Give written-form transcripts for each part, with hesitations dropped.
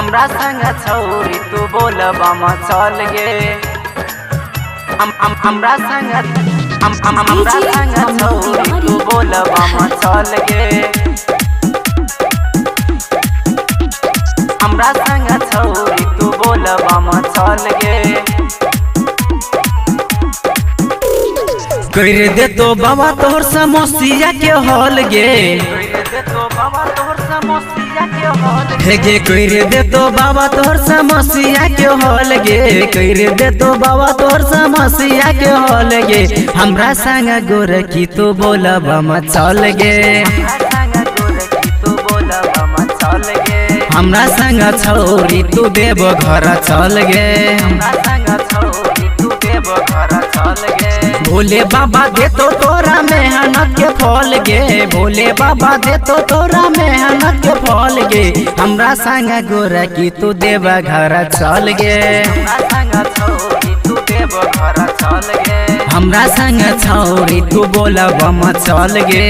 हमरा संग छौरी तू बोलबम चल गे। हमरा संग छौरी तू बोलबम चल गे। हमरा संग छौरी तू बोलबम चल गे। कर दे तो बाबा तोहर समस्या के हल गे। गे कर दे तो बाबा तोहर समस्या के हल गे। कर दे तो बाबा तोहर समस्या के हल गे। हमरा संग गोरखी तू बोलबम चल गे। हमरा संग छौरी तू देव घर चल गे। भोले बाबा दे तो तोरा मेहनत के फल गे। भोले बाबा दे तो तोरा मेहनत के फल गे। हमरा संग गोरखी तू देव घर चल गे। हमरा संग छौरी तू बोलबम चल गे।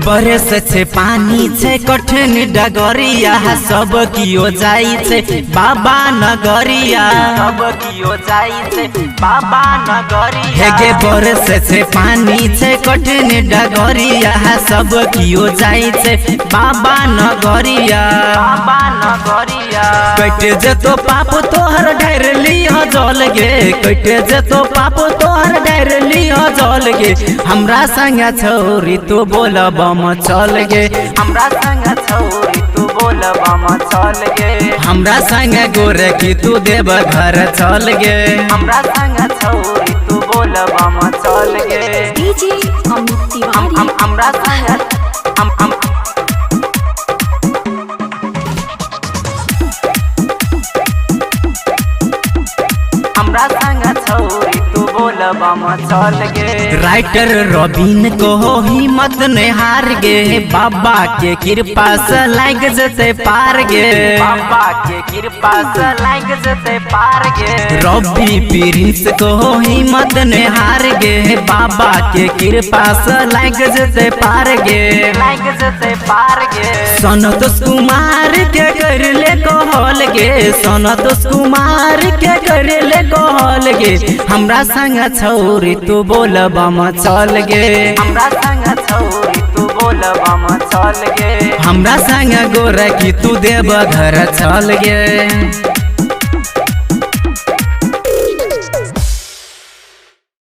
बरस छे पानी छे कठिन डगरिया सब कियो जाई छे बाबा नगरिया। सब कियो जाई छे बाबा नगरिया। गे बरस छे पानी छे कठिन डगरिया सब कियो जाई छे बाबा नगरिया। बाबा नगरिया। कट जतो पाप तोहर ढेर लियो जल गे। कट जतो पाप तोहर ढेर लियो जल गे। हमरा संग छौरी तू बोलबम चल गे। हमरा संग छौरी तू बोलबम चल गे। हमरा संग गोरखी तू देव घर चल गे। हमरा संग छौरी तू बोलबम चल गे। हमरा संग हमरा संग छौरी तू बोलबम चल गे। राइटर रवीन को हिम्मत ने हार गे। बाबा के कृपा से लाग जते पार गे। बाबा के कृपा से लाग जते पार गे। रवि प्रिंस को हिम्मत ने हार गे। बाबा के कृपा से लाग जते पार गे। लाग जते पार गे। संतोष कुमार के कर ले कहल गे। संतोष कुमार के कर ले कहल गे। हमरा संग छौरी तू बोलबम चल गे। हमरा संग छौरी तू बोलबम चल गे। हमरा संग गोरखी तू देव घर चल गे।